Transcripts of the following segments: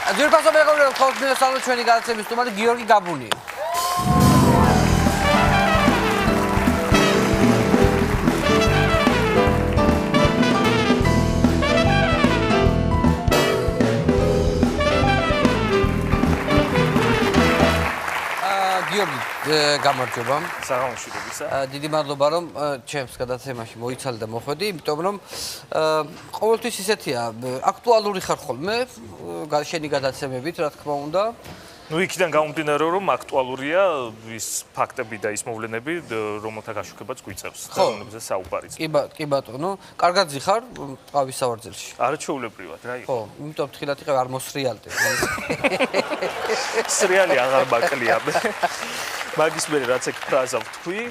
ძვირფასო მეგობრებო, თქვენს მინოსალო ჩვენი გადაცემის სტუმარი გიორგი გაბუნია. გიორგი, გამარჯობა. საღამოშიდობისა. დიდი მადლობა რომ ჩემს გადაცემაში მოიცალე და მოხვედი, იმიტომ რომ ყოველთვის ისეთია, აქტუალური ხარ ხოლმე, შენი გადაცემებით, რა თქმა უნდა. ნუ იქიდან გამომდინარე რომ აქტუალურია ის ფაქტები და ის მოვლენები, რომელთა გაშუქებაც გვიწევს და რომლებზეც საუბარიც. კი ბატონო, კარგად ზიხარ ტყავის სავარძელში. არაჩვეულებრივად რა იყო. ხო, იმიტომ ფრთხილად იყავ არ მოსრიალდე. სრიალი აღარ მაკლია. მაგის მე რაც ეგ ფრაზა ვთქვი.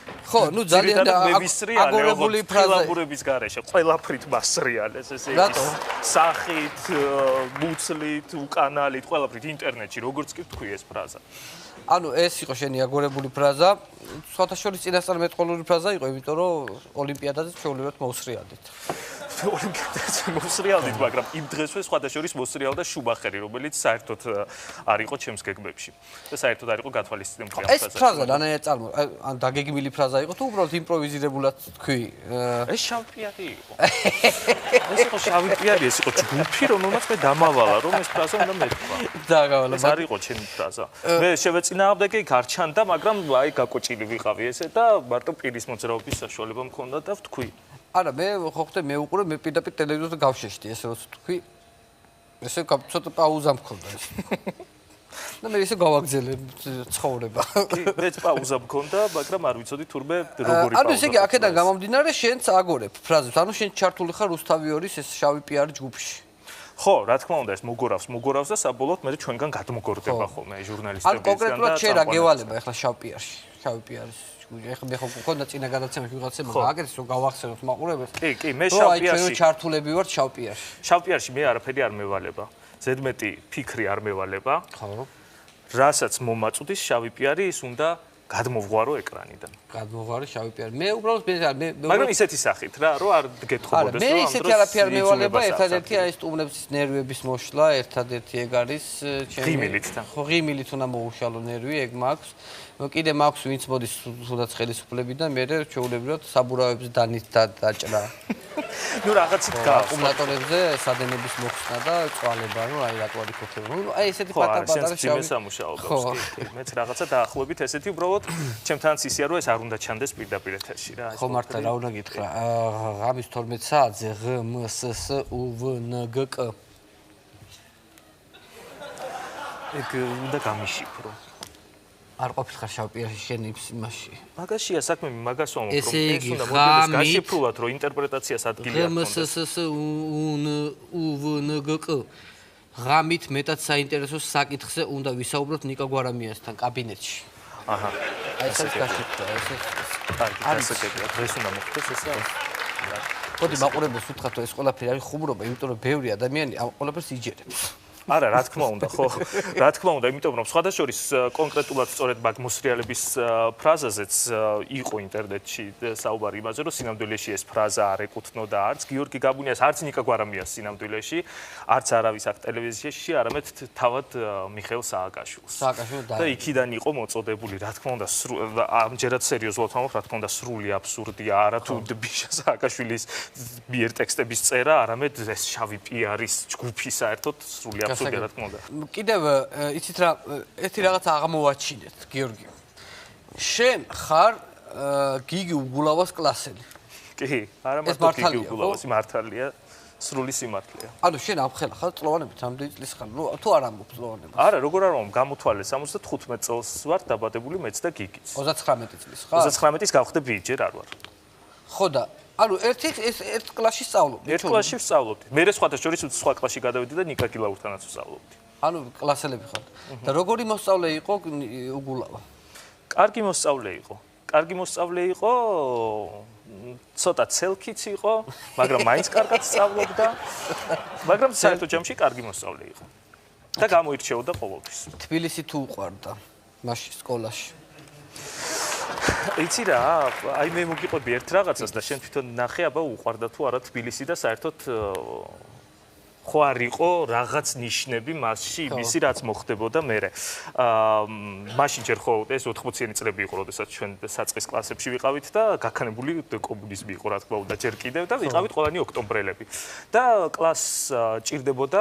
ხო, ნუ ძალიან აგორებული ფრაზა. ფილაბურების გარეშე ყველაფრით მასრიალეს ესე ის. სახით, მუცლით, უკანალით, ყველაფრით ინტერნეტში როგორც კი ვთქვი ეს ფრაზა. ანუ ეს იყო შენი აგორებული ფრაზა. სხვათა შორის წინასწარ მეტყოლური ფრაზა იყო, იმიტომ რომ ოლიმპიადაზე ჩვეულებრივად მოუსრიალდით. ოლიმპიადაზე მოსრიალდით, მაგრამ იმ დღესვე სხვათა შორის მოსრიალდა შუბახერი, რომელიც საერთოდ არ იყო ჩემს გეგმებში. და საერთოდ არ იყო გათვალისწინებული ამ ფრაზაზე. ეს ფრაზა რანაირად ან დაგეგმილი ფრაზა იყო თუ უბრალოდ იმპროვიზირებულად თქვი? ეს შავი პიარი იყო. ეს იყო შავი პიარი, ეს იყო ჯგუფი, რომელმაც მე დამავალა, რომ ეს ფრაზა უნდა მეთქვა. დაგავალა. ეს არ იყო ჩემი ფრაზა. მე შევეწინააღმდეგე იქ არ ჩანდა, მაგრამ აი გაკოჭილი ვიყავი ესე და მარტო პირის მოძრაობის საშუალება მქონდა და ვთქვი. არა, მე ხო ხდე მე უყურე მე პირდაპირ ტელევიზორზე გავშეშდი, ესე როც თქვი. ესე ცოტა პაუზა მქონდა ეს. და მე ესე გავაგზელე ცხოვრება. კი, მეც პაუზა მქონდა, მაგრამ არ ვიცოდი თურმე როგორი პაუზა. ანუ ესე იგი, აქედან გამომდინარე, შენც აგორებ ფრაზებს. ანუ შენ ჩართული ხარ რუსთავი ორის ეს შავი პიარი ჯგუფში. ხო, რა თქმა უნდა, ეს მოგორავს და საბოლოოდ მე ჩვენგან გადმოგორდება ხოლმე ჟურნალისტებისგან და ანუ კონკრეტულად შენ რა გევალება ახლა შავ პიარში, შავი პიარის ეხლა მე ხო მქონდა წინა გადაცემაში ვიღაცებმა გააკეთეს რომ გავახსენოთ მაყურებელს. კი, მე შავ პიარში. ჩვენ ჩართულები ვართ შავ პიარში. შავ პიარში მე არაფერი არ მევალება. ზედმეტი ფიქრი არ მევალება. ხო. რასაც მომაწუდის შავი პიარი, ის უნდა გადმოვღვარო ეკრანიდან. გადმოვღვარო შავი პიარი. მე უბრალოდ მაგრამ ისეთი სახით რა, რომ არ გეთხოვდეს რომ ამ დროს ისეთი არაფერი მევალება, ერთადერთი აი სტუმრების ნერვების მოშლა, ერთადერთი ეგ არის ჩემი ღიმილით და. ხო, ღიმილით უნდა მოუშალო ნერვი, ეგ მაქვს. კიდე მაქვს ვინც მოდის თუნდაც ხელისუფლებიდან, მე ჩვეულებრივად საბურავებს დანით დაჭრა. ნუ რაღაცით გავს. აკუმულატორებზე სადენების მოხსნა და წვალება, ნუ აი რატო არ იქოთება. ნუ აი ესეთი პატარ-პატარა შავი სამუშაოებს კი. მეც რაღაცა დაახლოებით ესეთი უბრალოდ ჩემთანაც ისია რომ ეს არ უნდა ჩანდეს პირდაპირ ეთერში რა. ხო მართლა რა უნდა გითხრა. ღამის 12 საათზე ღ მ ს ს უ ვ ն გ კ. ეგ უნდა გამიშიფრო. არ ყოფილიყარ შავ პიარში შენ იმაში. მაგაშია საქმე, მაგას ვამბობ, რომ ეს უნდა მოდელს გაშიფრულად, რომ ინტერპრეტაციას ადგილი არ ქონდეს. ღ მ ს ს უ ν უ ვ ν გ კ. ღამით მეტად საინტერესო საკითხზე უნდა ვისაუბროთ ნიკა გვარამიასთან კაბინეტში. აჰა. აი ეს გაშიფრდა, ეს. კარგი, დასაკეთე. დღეს უნდა მოხდეს ესა. ხოდი მაყურებელს უთხრათ, ეს ყველაფერი არის ხუმრობა, იმიტომ რომ ბევრი ადამიანი ამ ყველაფერს იჯერებს. არა, რა თქმა უნდა, ხო. რა თქმა უნდა, იმიტომ რომ სხვადასხვის კონკრეტულად სწორედ მაგ მოსრიალების ფრაზაზეც იყო ინტერნეტში საუბარი იმაზე, რომ სინამდვილეში ეს ფრაზა არ ეკუთვნოდა არც გიორგი გაბუნიას, არც ნიკა გვარამიას სინამდვილეში, არც არავის აქ ტელევიზიაში, არამედ თავად მიხეილ სააკაშვილს. და იქიდან იყო მოწოდებული, რა თქმა უნდა, ამჯერად სერიოზულად ვამბობ, რა თქმა უნდა, სრული აბსურდია, არა თუ ბიშა სააკაშვილის მიერ ტექსტების წერა, არამედ ეს შავი პიარის ჯგუფი საერთოდ სრული რა თქმა უნდა. კიდევ იცით რა, ერთი რაღაც აღმოვაჩინეთ, გიორგი. შენ ხარ გიგი უგულავას კლასელი. კი, არა მარტო გიგი უგულავას, მართალია, სრული სიმართლეა. ანუ შენ ამხელა ხარ წლოვანებით ამდენი წლის ხარ, ნუ თუ არ ამბობ წლოვანებას. არა, როგორ არ ვამბობ, გამოთვალე 75 წელს ვარ დაბადებული მეც და გიგიც. 39 წლის ხარ? 39-ის გავხდე ბიჯერ არ ვარ. ხო და ანუ ერთ კლასში სწავლობდი. ერთ კლასში ვსწავლობდი. მე სხვათა შორის სხვა კლასში გადავედი და ნიკა გილაურთანაც ვსწავლობდი. ანუ კლასელები ხართ. და როგორი მოსწავლე იყო უგულავა? კარგი მოსწავლე იყო. კარგი მოსწავლე იყო, ცოტა ცელქიც იყო, მაგრამ მაინც კარგად სწავლობდა. მაგრამ საერთო ჯამში კარგი მოსწავლე იყო. და გამოირჩეოდა ყოველთვის. თბილისი თუ უყვარდა მაშინ სკოლაში? იცი რა, აი მე მოგიყვები ერთ რაღაცას და შენ თვითონ ნახე, აბა უყვარდა თუ არა თბილისი და საერთოდ ხო არ იყო რაღაც ნიშნები მასში იმისი რაც მოხდებოდა მერე. მაშინ ჯერ ხო ეს 80-იანი წლები იყო, როდესაც ჩვენ საწყის კლასებში ვიყავით და გაქანებული კომუნიზმი იყო, რა თქმა უნდა, ჯერ კიდევ და ვიყავით ყველანი ოქტომბრელები. და კლასს ჭირდებოდა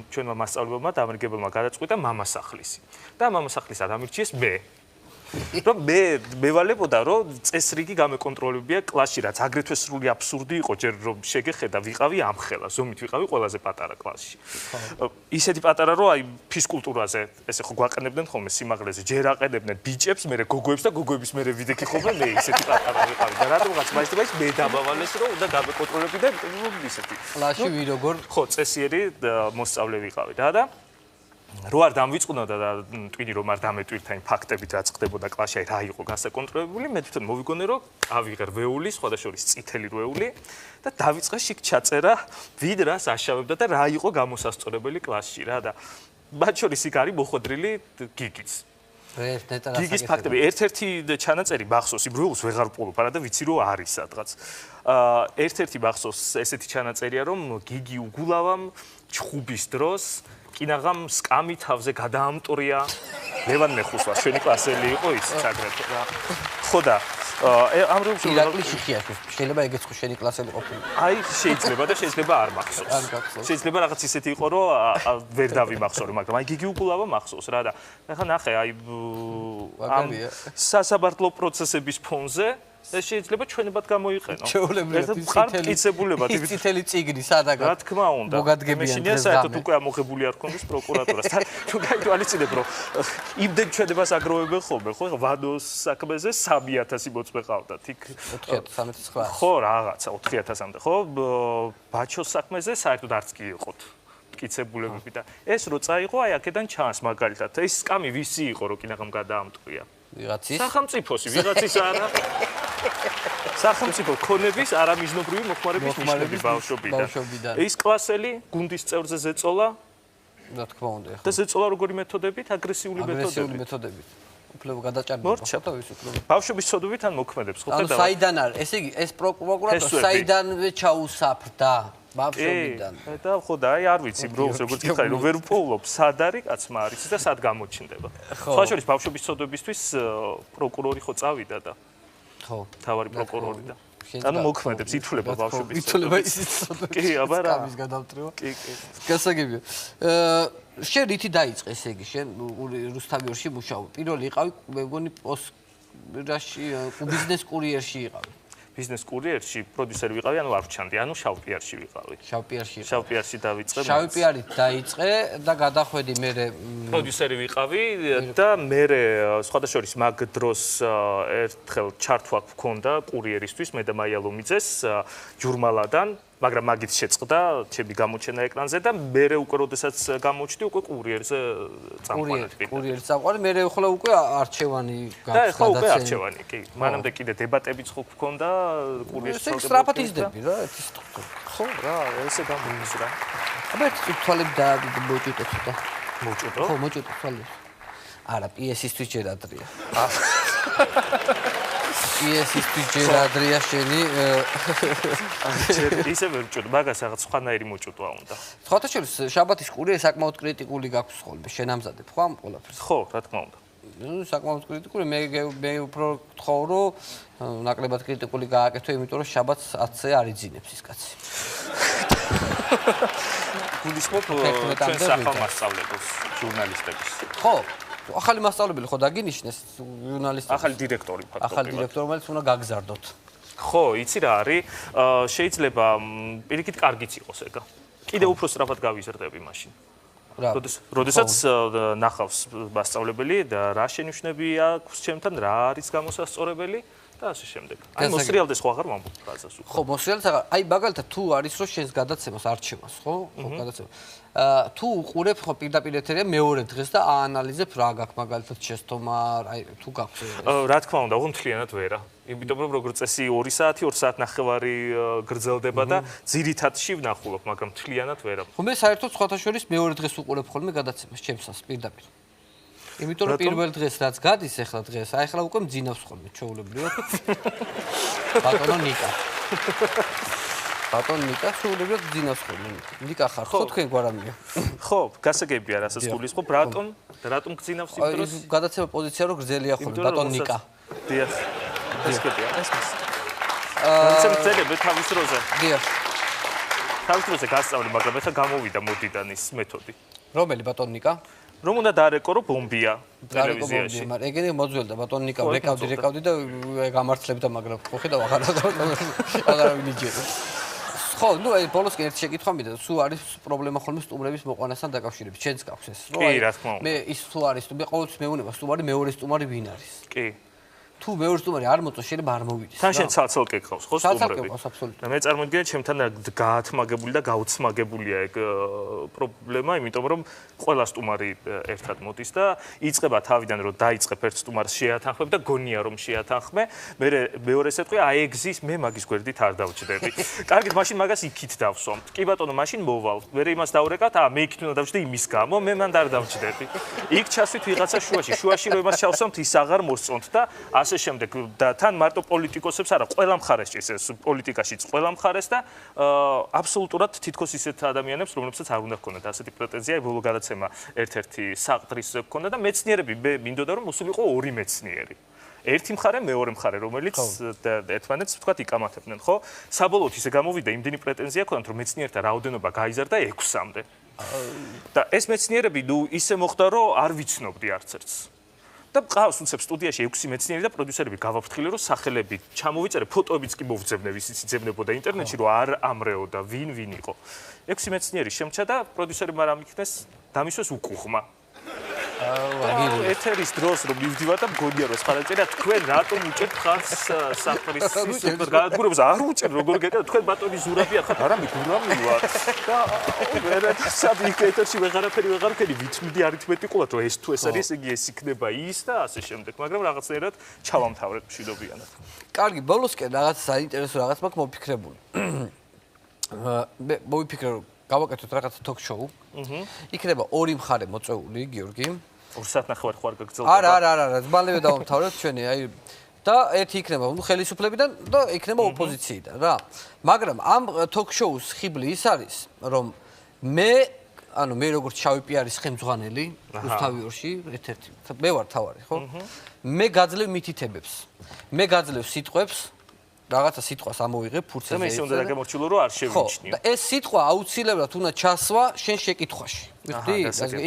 ჩვენმა მასწავლებელმა და ამერიგებელმა გადაწყვიტა მამასახლისი. და მამასახლისად ამირჩიეს მე. რომ მე ვალებოდა რომ წესრიგი გამეკონტროლებია კლასში, რაც აგრეთვე სრული აბსურდი იყო, ჯერ რომ შეგეხედა ვიყავი ამხელა, ზომით ვიყავი ყველაზე პატარა კლასში. ისეთი პატარა რომ აი ფიზკულტურაზე ესე ხო გვაყენებდნენ ხოლმე სიმაღლეზე, ჯერ აყენებდნენ ბიჭებს, მერე გოგოებს და გოგოების მერე ვიდექი ხოლმე მე ისეთი პატარა ვიყავი და რატომღაც მაინც მე დამავალეს რომ უნდა გამეკონტროლებდი და ისეთი. კლასში ვი როგორ ხო წესიერი მოსწავლე ვიყავი და რო არ დამვიწყნოდა და ტვინი რომ არ დამეტვირთა იმ ფაქტებით რაც ხდებოდა კლასში, აი რა იყო გასაკონტროლებული, მე თვითონ მოვიგონე რომ ავიღე რვეული, სხვადასხვის წითელი რვეული და დავიწყე შიგ ჩაწერა, ვიდ რას აშავებდა და რა იყო გამოსასწორებელი კლასში რა და მათ შორის იქ არის მოხვედრილი გიგიც. გიგის ფაქტები, ერთ-ერთი ჩანაწერი მახსოვს, იმ რვეულს ვეღარ ვპოვებ, არა და ვიცი რომ არის სადღაც. ერთ-ერთი მახსოვს ესეთი ჩანაწერია რომ გიგი უგულავამ ჩხუბის დროს კინაღამ სკამი თავზე გადაამტვრია. ლევან მეხუსლა ჩვენი კლასელი იყო ის აგრეთვე. ხო და ამ როლში ირაკლი შიხიაშვილი შეიძლება ეგეც ხო შენი კლასელი ყოფილიყო. აი შეიძლება და შეიძლება არ მახსოვს. შეიძლება რაღაც ისეთი იყო რომ ვერ დავიმახსოვრო, მაგრამ აი გიგი უგულავა მახსოვს რა და ახლა ნახე აი ამ სასაბარტლო პროცესების ფონზე ეს შეიძლება ჩვენებად გამოიყენო. ეს წითელი წიგნი სადაგა. რა თქმა უნდა. მოგადგებიან მე საერთოდ უკვე ამოღებული არ ქონდეს პროკურატურას. თუ გაითვალისწინებ რომ იმდენ ჩვენებას აგროვებენ ხოლმე, ხო? ვადოს საქმეზე 3000 მოწმე ყავდათ. იქ 4300. ხო, რაღაცა 4000-მდე, ხო? ბაჩოს საქმეზე საერთოდ არც კი იყოთ. მტკიცებულებები და ეს რო წაიღო, აი აქედან ჩანს მაგალითად. ეს სკამი ვისი იყო, რო კინაღამ გადაამტვრია? ვიღაცის სახელმწიფოსი, ვიღაცის არა. სახელმწიფო ქონების არამიზნობრივი მოხმარების ნიშნები ბავშვობიდან. ის კლასელი გუნდის წევრზე ზეწოლა. რა თქმა უნდა. და ზეწოლა როგორი მეთოდებით? აგრესიული მეთოდებით. უფლება გადაჭარბება და ვის უფლება. ბავშვების ცოდვით ან მოქმედებს, ხო ხედავთ? ანუ საიდან არის? ესე იგი, ეს პროკურატურა საიდანვე ჩაუსაფრდა ბავშვობიდან. და ხო და აი არ ვიცი, როულს როგორც გითხარი, რომ ვერ ვპოულობ, სად არის კაცმა არის და სად გამოჩნდება. სხვა შორის ბავშვების ცოდვებისთვის პროკურორი ხო წავიდა და ხო, თავარი პროკურორი და ანუ მოქმედებს, ითვლება ბავშვების ითვლება ისიც ცოდვები. კი, აბა რა. სკამის გადამტვრივა. კი, კი. გასაგებია. შენ რითი დაიწყე ესე იგი, შენ რუსთავიორში მუშაობ. პირველი იყავი, მე მგონი პოსტში, ბიზნეს კურიერში იყავი. ბიზნეს კურიერში პროდიუსერი ვიყავი, ანუ არ ვჩანდი, ანუ შავ პიარში ვიყავი. შავ პიარში. შავ პიარში დავიწყე. შავ პიარით დაიწყე და გადახვედი მე პროდიუსერი ვიყავი და მე სხვადასხვის მაგ დროს ერთხელ ჩართვა გქონდა კურიერისთვის მე და მაია ლომიძეს ჯურმალადან, მაგრამ მაგით შეწყდა ჩემი გამოჩენა ეკრანზე და მე უკვე როდესაც გამოჩდი უკვე კურიერზე წამყვანად. კურიერზე წამყვანი, მე ხოლმე უკვე არჩევანი გაქვს. და ხო უკვე არჩევანი, კი. მანამდე კიდე დებატებიც ხო გქონდა კურიერში. ეს სტრაფად იზრდები რა, ერთი სტруქტურა. ხო, რა, ესე გამოდის რა. აბა ერთი თვალები მოჭუტო ცოტა. მოჭუტო? ხო, მოჭუტო თვალები. არა, პიესისთვის ჯერ ადრია. პიესისთვის ჯერ ადრია შენი. ისე ვერ ვჭუტ, მაგას რაღაც სხვანაირი მოჭუტვა უნდა. სხვათა შორის შაბათის კურიერი საკმაოდ კრიტიკული გაქვს ხოლმე, შენ ამზადებ ხო ამ ყველაფერს? ხო, რა თქმა უნდა. საკმაოდ კრიტიკული, მე უფრო ვთხოვ, რომ ნაკლებად კრიტიკული გააკეთო, იმიტომ რომ შაბათს 10-ზე არ იძინებს ის კაცი. გულისხმობ ჩვენ სახალმასწავლებელს, ჟურნალისტებს. ხო, ახალი მასწავლებელი ხო დაგინიშნეს ჟურნალისტებს? ახალი დირექტორი ფაქტობრივად. ახალი დირექტორი, რომელიც უნდა გაგზარდოთ. ხო, იცი რა არის? შეიძლება პირიქით კარგიც იყოს ეგა. კიდე უფრო სწრაფად გავიზრდები მაშინ. როდესაც ნახავს მასწავლებელი და რა შენიშვნები აქვს ჩემთან, რა არის გამოსასწორებელი და ასე შემდეგ. აი მოსრიალდეს ხო აღარ ვამბობ ფრაზას უკვე. ხო, მოსრიალდეს აღარ. აი მაგალითად თუ არის რომ შენს გადაცემას არჩევას, ხო? ხო, გადაცემას. თუ უყურებ ხო პირდაპირ ეთერია მეორე დღეს და აანალიზებ რა გაქვს მაგალითად შეცდომა, აი თუ გაქვს. რა თქმა უნდა, უღონდ მთლიანად ვერა. იმიტომ რომ როგორც წესი 2 საათი, 2 საათნახევარი გრძელდება და ძირითადში ვნახულობ, მაგრამ მთლიანად ვერა. ხო, მე საერთოდ სხვათა შორის მეორე დღეს უყურებ ხოლმე გადაცემას ჩემსას პირდაპირ. იმიტომ რომ პირველ დღეს რაც გადის ახლა დღეს, აი ახლა უკვე მძინავს ხოლმე ჩვეულებრივად. ბატონო ნიკა. ბატონ ნიკა სულიბრად ძინავს ხოლმე. ნიკა ხარ ხო თქვენ გვარამია. ხო, გასაგებია რასაც გულისხმობ, რატომ გძინავს იმ დროს? ის გადაცემა პოზიცია რო გრძელია ხოლმე ბატონ ნიკა. დიახ. გასაგებია. განცემ წერები თავის დროზე. დიახ. თავის დროზე გასწავლე, მაგრამ ეხლა გამოვიდა მოდიდან ის მეთოდი. რომელი ბატონ ნიკა? რომ უნდა დაარეკო, რომ ბომბია ტელევიზიაში. მაგრამ ეგენი მოძველდა ბატონ ნიკა რეკავდი და გამართლებდა, მაგრამ ხო ხედავ აღარავინ იჯერა. ხო, ნუ აი ბოლოსკენ ერთი შეკითხვა მინდა, სულ არის პრობლემა ხოლმე სტუმრების მოყვანასთან დაკავშირებით. ჩვენც გაქვს ეს. კი, რა თქმა უნდა. მე ის თუ არის, მე ყოველთვის მეუნება სტუმარი, მეორე სტუმარი ვინ არის? კი. თუ მეორე სტუმარი არ მოწონს, შეიძლება არ მოვიდეს. თან შენ ცალ-ცალკე გყავს, ხო სტუმრები? ცალ-ცალკე გყავს, აბსოლუტურად. და მე წარმოგიდგენთ, ჩემთან გაათმაგებული და გაუცმაგებულია ეგ პრობლემა, იმიტომ რომ ყველა სტუმარი ერთად მოდის და იწყება თავიდან, რომ დაიწყებ ერთ სტუმარს შეათანხმებ და გონია რომ შეათანხმე, მე მეორეს ეტყვი, აი ეგზის მე მაგის გვერდით არ დავჭდები. კარგით, მაშინ მაგას იქით დავსვამ. კი ბატონო, მაშინ მოვალ. მე იმას დავურეკავთ, მე იქით უნდა დავჭდე იმის გამო, მე მანდ არ დავჭდები. იქ ჩასვით ვიღაცა შუაში რომ იმას ჩავსვამთ, ის აღარ მოსწონთ და ასე შემდეგ და თან მარტო პოლიტიკოსებს არა, ყველა მხარეს ჭირს ეს პოლიტიკაშიც ყველა მხარეს და აბსოლუტურად თითქოს ისეთ ადამიანებს, რომლებსაც არ უნდა ჰქონდათ ასეთი პრეტენზია, ბოლო გადაცემა ერთ-ერთი საყდრის ჰქონდა და მეცნიერები მე მინდოდა რომ მოსულიყო ორი მეცნიერი. ერთი მხარე, მეორე მხარე, რომელიც ერთმანეთს თქვა იკამათებდნენ, ხო? საბოლოოდ ისე გამოვიდა, იმდენი პრეტენზია ჰქონდათ, რომ მეცნიერთა რაოდენობა გაიზარდა 6-მდე. და ეს მეცნიერები ნუ ისე მოხდა, რომ არ ვიცნობდი არც ერთს. და ყავს უცებ სტუდიაში 6 მეცნიერი და პროდიუსერები გავაფრთხილე რომ სახელები ჩამოვიწერე, ფოტოებიც კი მოვძებნე, ვისიც იძებნებოდა ინტერნეტში, რომ არ ამრეოდა ვინ იყო. 6 მეცნიერი შემჩა და პროდიუსერებმა რამ იქნეს, დამისვეს უკუღმა. ეთერის დროს რომ მივდივარ და მგონია რომ ხარაჭერა თქვენ რატომ უჭერთ ხარს საფრის სუპერგადაგურებას არ უჭერ როგორ გეკეთა თქვენ ბატონი ზურაბია ხართ არა მე გურამი ვარ და ვერაცად იქ ეთერში ვეღარაფერი ვითმიდი არითმეტიკულად რომ ეს თუ ეს არის ესე იგი ეს იქნება ის და ასე შემდეგ მაგრამ რაღაცნაირად ჩავამთავრეთ მშვიდობიანად. კარგი, ბოლოსკენ რაღაც საინტერესო რაღაც მაქვს მოფიქრებული. მე მოვიფიქრე რომ გავაკეთოთ რაღაც talk-show. იქნება ორი მხარე მოწეული, გიორგი. 2 საათნახევარი ხوار გაგრძელდება. არა, მალევე დავამთავრებთ ჩვენი, აი და ერთი იქნება ხელისუფლებიდან და იქნება ოპოზიციიდან რა. მაგრამ ამ talk-show-ს ხიბლი ის არის, რომ მე როგორც შავი პიარის ხელმძღვანელი რუსთავიორში, ერთ-ერთი, მე ვარ თავარი, ხო? მე გაძლევ მითითებებს. მე გაძლევ სიტყვებს რაღაცა სიტყვას ამოვიღებ ფურცელზე. და მე ისე უნდა დაგემორჩილო რომ არ შევიჩნიო. და ეს სიტყვა აუცილებლად უნდა ჩასვა შენ შეკითხვაში. ვიხდი?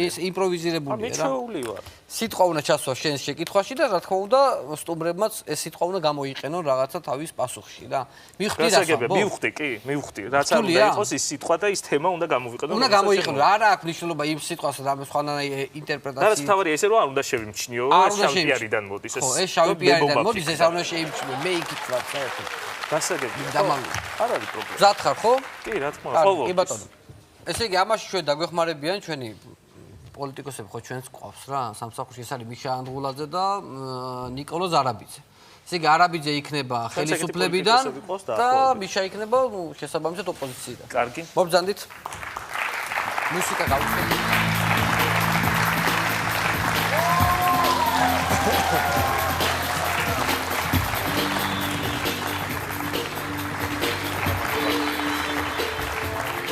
ეს იმპროვიზირებულია რა. მეჩვეული ვარ. სიტყვა უნდა ჩასვა შენ შეკითხვაში და რა თქმა უნდა სტუმრებმაც ეს სიტყვა უნდა გამოიყენონ რაღაცა თავის პასუხში რა. მივხვდი რა. მივხვდი კი, მივხვდი. რაც არ უნდა იყოს ის სიტყვა და ის თემა უნდა გამოვიყენონ. უნდა გამოიყენონ. არა აქვს მნიშვნელობა იმ სიტყვას რამე სხვანაირი ინტერპრეტაცია. და თავარი ესე რომ არ უნდა შევიმჩნიო, შავი პიარიდან მოდის ეს. ხო, ეს შავი პიარიდან მოდის, ეს არ უნდა შეიმჩნიო. მე იქით ვარ საერთოდ. გასაგებია. არ არის პრობლემა. მზად ხარ ხო? კი, რა თქმა უნდა. კი ბატონო. ესე იგი ამაში ჩვენ დაგვეხმარებიან ჩვენი პოლიტიკოსები ხო ჩვენს ყავს რა სამსახურში ეს არის მიშა ანდღულაძე და ნიკოლოზ არაბიძე. ესე იგი არაბიძე იქნება ხელისუფლებიდან და მიშა იქნება შესაბამისად ოპოზიციიდან. კარგი. მობრძანდით. მუსიკა გავუშვებით.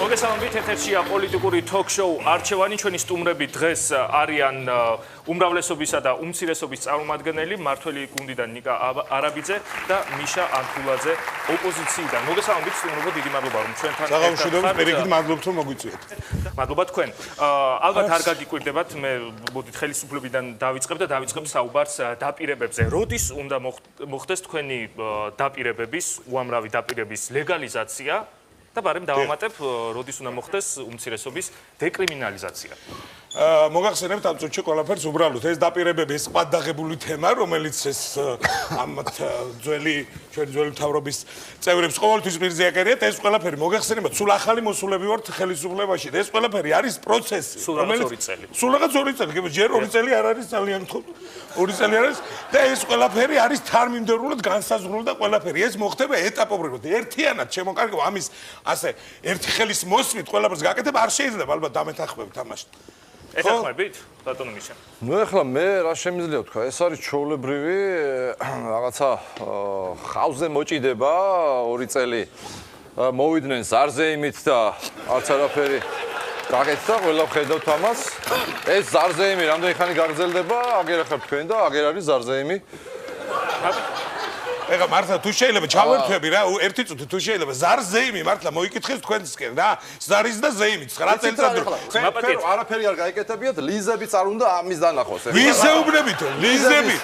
მოგესალმებით, ეთერშია პოლიტიკური talk-show არჩევანი. ჩვენი სტუმრები დღეს არიან უმრავლესობისა და უმცირესობის წარმომადგენელი, მართველი გუნდიდან ნიკა არაბიძე და მიშა ანთულაძე ოპოზიციიდან. მოგესალმებით სტუმრებო, დიდი მადლობა რომ ჩვენთან ხართ. პირიქით მადლობთ რომ მოგვიწვიეთ. მადლობა თქვენ. ალბათ არ გაგიკვირდებათ, მე მოდით ხელისუფლებიდან დავიწყებ და დავიწყებ საუბარს დაპირებებზე. როდის უნდა მოხდეს თქვენი დაპირებების, უამრავი დაპირების ლეგალიზაცია? და ბარემ დავამატებ, როდის უნდა მოხდეს უმცირესობის დეკრიმინალიზაცია. მოგახსენებთ ამ წუთში ყველაფერს უბრალოდ ეს დაპირებები ეს ყადაღებული თემა რომელიც ეს ამათ ჩვენი მთავრობის წევრებს ყოველთვის მირზე აკერიათ ეს ყველაფერი მოგახსენებთ სულ ახალი მოსულები ვართ ხელისუფლებაში და ეს ყველაფერი არის პროცესი რომელიც სულ რაღაც 2 წელი ჯერ 2 წელი არ არის ძალიან თქო 2 წელი არის და ეს ყველაფერი არის თარმინდერულად განსაზღვრული და ყველაფერი ეს მოხდება ეტაპობრივად ერთიანად შემოკარგება ამის ასე ერთი ხელის მოსვით ყველაფერს გაკეთებ არ შეიძლება ალბათ დამეთანხმებით ამაში ეთანხმებით ბატონო მიშა. ნუ ეხლა მე რა შემიძლია ვთქვა, ეს არის ჩვეულებრივი რაღაცა ხავზე მოჭიდება 2 წელი მოვიდნენ ზარზეიმით და არც არაფერი გაკეთდა, ყველა ხედავთ ამას. ეს ზარზეიმი რამდენი ხანი გაგრძელდება, აგერ ახლა თქვენ და აგერ არის ზარზეიმი. ეხლა მართლა თუ შეიძლება ჩავერთვები რა, ერთი წუთი თუ შეიძლება ზარზეიმი მართლა მოიკითხეს თქვენსკენ რა. ზარის და ზეიმი 9 წელიწადში. თქვენ არაფერი არ გაიკეთებიათ, ლიზებიც არ უნდა ამის დანახოს. ვიზეუბნებითო, ლიზები.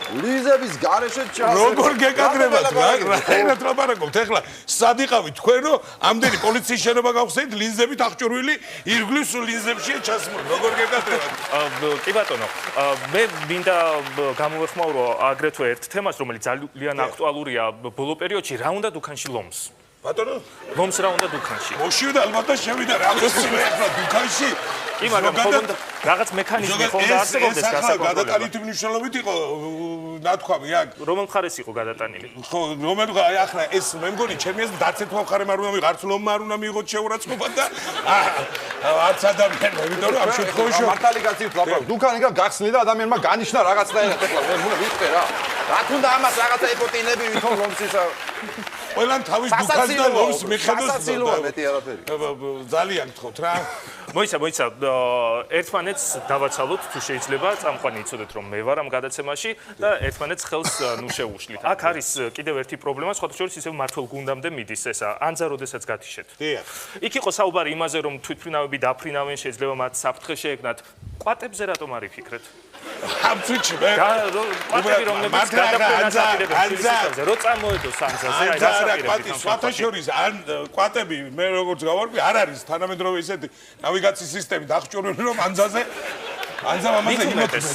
ლიზების გარეშე ჩასე. როგორ გეკადრებათ რა? რაინად ლაპარაკობთ? ეხლა სად იყავით თქვენო? ამდენი პოლიციის შენობა გავხსენით, ლინზებით აღჭურვილი, ირგვლივ სულ ლინზებშია ჩასმული. როგორ გეკადრებათ? კი ბატონო, მე მინდა გამოვეხმაურო აგრეთვე ერთ თემას, რომელიც ძალიან აქტუალურია ბოლო პერიოდში, რა უნდა დუქანში ლომს. ბატონო, ლომს რა უნდა დუქანში? მოშივდა ალბათ და შევიდა რა მოსწია ახლა დუქანში. კი, მაგრამ ხოლმე რაღაც მექანიზმი ხოლმე არსებობდეს გასაკონტროლებლად. გადატანითი მნიშვნელობით იყო ნათქვამი აქ. რომელ მხარეს იყო გადატანილი? ხო, რომელ ახლა ეს მე მგონი ჩემი აზრით არც ერთ მხარემ არ უნდა მიიღო, არც ლომმა არ უნდა მიიღო შეურაცხყოფა და არც ადამიანმა, იმიტომ რომ ამ შემთხვევაში მართალი კაცი ვთქვა, დუქანი გახსნილი და ადამიანმა განიშნა რაღაცნაირად ეხლა მე უნდა ვიტყვე რა. რა თუნდა ამას რაღაცა ეპოტინები ვითომ ლომს ისა ყველამ თავის დუქანს და ლომს მიხედოს სასაცილოა მეტი არაფერი. ძალიან გთხოვთ რა. მოიცა, ერთმანეთს დავაცალოთ თუ შეიძლება, წამყვანი იცოდეთ რომ მე ვარ ამ გადაცემაში და ერთმანეთს ხელს ნუ შეუშლით. აქ არის კიდევ ერთი პრობლემა, სხვათა შორის ისევ მართლ გუნდამდე მიდის ესა, ანძა როდესაც გათიშეთ. დიახ. იქ იყო საუბარი იმაზე რომ თვითმფრინავები დაფრინავენ, შეიძლება მათ საფრთხე შეექმნათ. კვატებზე რატომ არ იფიქრეთ? ამ წუთში მე კვატები რომლებიც გადაფრენას აპირებენ სისტემაზე, რო წამოედოს ანძაზე, აი რა სხვათა შორის ან კვატები მე როგორც გავარკვი არ არის თანამედროვე ისეთი ნავიგაციის სისტემი დახჭურული რომ ანძაზე ანძა ამაზე იმოქმედოს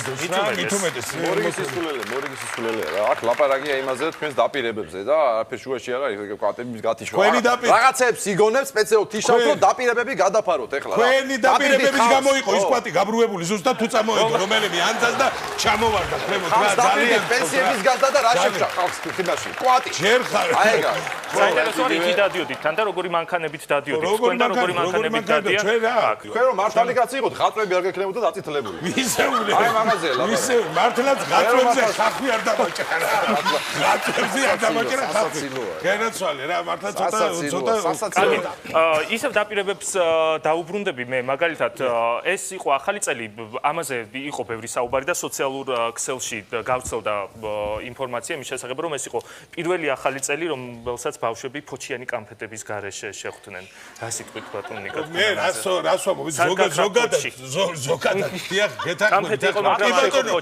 მორიგის სისულელე რა აქ ლაპარაკია იმაზე თქვენს დაპირებებზე და არაფერ შუაში არ არის კვატების გათიშვა რაღაცებს იგონებს სპეციალურ თიშავთ რომ დაპირებები გადაფაროთ ეხლა რა თქვენი დაპირებების გამო იყო ის კვატი გაბრუებული ზუსტად თუ წამოედო რომელები ანძას და ჩამოვარდა ქვემოთ რა ძალიან პენსიების გაზდა და რა შეჭრა ხალხს თვითონში კვატი ჯერ ხარ აი ეგა საინტერესოა იქი დადიოდით თან და როგორი მანქანებით დადიოდით თქვენ და როგორი მანქანებით დადიან თქვენ რომ მართალი კაცი იყოთ ხაწვები არ გექნებოდა დაწითლებული ვისეული აი მაღაზია ლაპარაკი ვისე მართლაც გაწვებზე ხალხი არ დამაჭერა გაწვებზე არ დამაჭერა ხალხი განაცვალე რა მართლაც ცოტა სასაცილოა ისევ დაპირებებს დაუბრუნდები მე მაგალითად ეს იყო ახალი წელი ამაზე იყო ბევრი საუბარი და სოციალურ ქსელში გავრცელდა ინფორმაცია მის შესახებ რომ ეს იყო პირველი ახალი წელი რომელსაც ბავშვები ფოჩიანი კამფეტების გარეშე შეხვდნენ რა სიტყვით ბატონ ნიკა მე რას ვამბობ ზოგადად დიახ კამფეტი იყო მაგრამ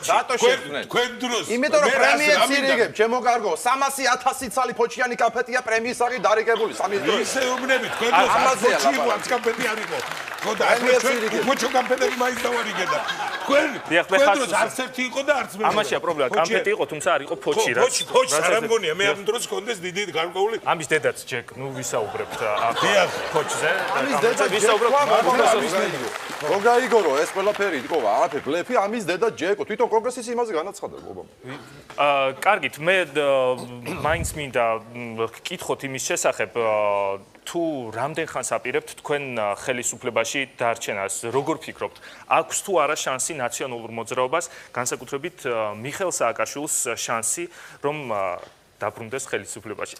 რატო შეხვდნენ თქვენ დროს იმიტომ რომ პრემიებს ირიგებ ჩემო კარგო 300,000 ცალი ფოჩიანი კამფეტია პრემიის აღი დარიგებული სამის დროს ისე უბნები თქვენ დროს ფოჩი ვარ კამფეტი არ იყო ხო და ახლა ჩვენ ფოჩო კამფეტები მაინც დავარიგეთ თქვენ დროს არც ერთი იყო და არც მე ამაშია პრობლემა კამფეტი იყო თუმცა არ იყო ფოჩი რა ფოჩი არ ამგონია მე ამ დროს კონდეს დიდი გარკვეული ამის დედაც ჯეკ ნუ ვისაუბრებთ დიახ ფოჩზე ამის დედა ვისაუბრებთ როგაიგორო ეს ყველაფერი იყო არაფერი ბლეფი ამის დედა ჯეკო თვითონ კონგრესის იმაზე განაცხადა ობამა კარგით მე მაინც მინდა გკითხოთ იმის შესახებ თუ რამდენ ხანს აპირებთ თქვენ ხელისუფლებაში დარჩენას როგორ ფიქრობთ აქვს თუ არა შანსი ნაციონალურ მოძრაობას განსაკუთრებით მიხეილ სააკაშვილის შანსი რომ დაბრუნდეს ხელისუფლებაში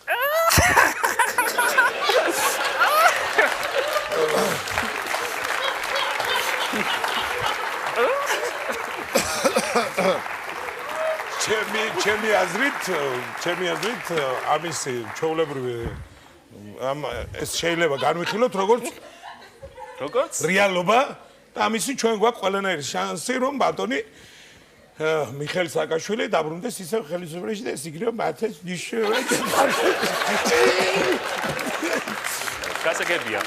ჩემი აზრით ამის ჩვეულებრივი ამ ეს შეიძლება განვიხილოთ როგორც რეალობა და ამისი ჩვენ გვაქვს ყველანაირი შანსი რომ ბატონი მიხეილ სააკაშვილი დაბრუნდეს ისევ ხელისუფლებაში და ეს იგივე მათეს ნიშნავენ გასაგებია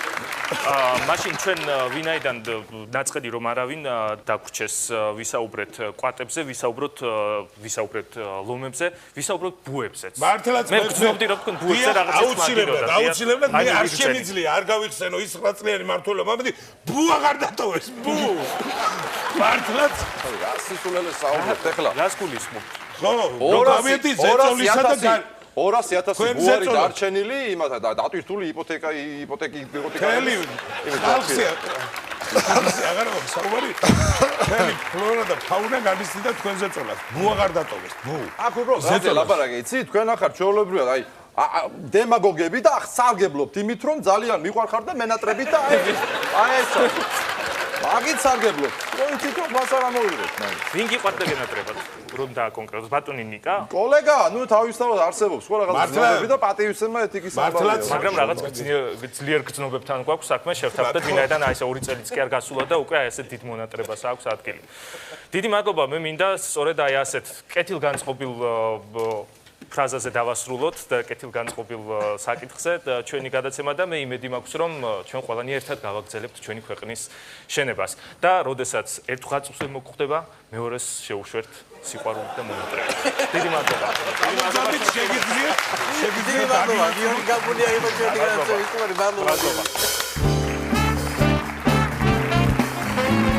მაშინ ჩვენ ვინაიდან დაწყედი რომ არავინ დაგვრჩეს ვისაუბრეთ კვატებზე ვისაუბრეთ ლომებზე ვისაუბროთ ბუებზეც მართლაც მე გძნობდი რომ თქვენ ბუებზე რაღაცას მაგიდოდა აუცილებლად მე არ შემიძლია არ გავიხსენო ის 9 წლიანი მართლობა მაგრამ ბუ აღარ დატოვეს ბუ მართლაც რა სისულელე საუბრობთ ეხლა რას გულისხმობთ ხო 200,000 ბუარი დარჩენილი იმათა და დატვირთული იპოთეკი თელი ხალხი აღარ საუბარი თელი ფლორა და ფაუნა გამისცდა თქვენზე წოლას ბუ აღარ დატოვეს ბუ აქ უბრალოდ ზეწე ლაპარაკი იცი თქვენ ახარ ჩვეულებრივად აი დემაგოგები და სარგებლობთ იმით, რომ ძალიან მიყვარხარ და მენატრებით და აი ესა. მაგით სარგებლობთ. თქვენ თვითონ მას არ ამოვიღეთ, მაინც. ვინ გიყვარდა გენატრებად? რომ და კონკრეტულად ბატონი ნიკა? კოლეგა, ნუ თავისთავად არსებობს სხვა რაღაც გზნობები და პატივისცემა ეთიკის სამართლია. მაგრამ რაღაც ძლიერ გზნობებთან გვაქვს საქმე, შევთავაზეთ ვინაიდან აი ესე 2 წელიც კი არ გასულა და უკვე აი ესე დიდ მონატრებას აქვს ადგილი. დიდი მადლობა, მე მინდა სწორედ აი ასეთ კეთილგანწყობილ ფრაზაზე დავასრულოთ და კეთილგანწყობილ საკითხზე ჩვენი გადაცემა და მე იმედი მაქვს რომ ჩვენ ყველანი ერთად გავაგრძელებთ ჩვენი ქვეყნის შენებას და როდესაც ერთხელ წუთზე მოგხვდება მეორეს შევუშვერთ სიყვარული და მონატრები. დიდი მადლობა. შეგიძლიათ გიორგი გაბულია იყო ჩვენი გადაცემა. მადლობა.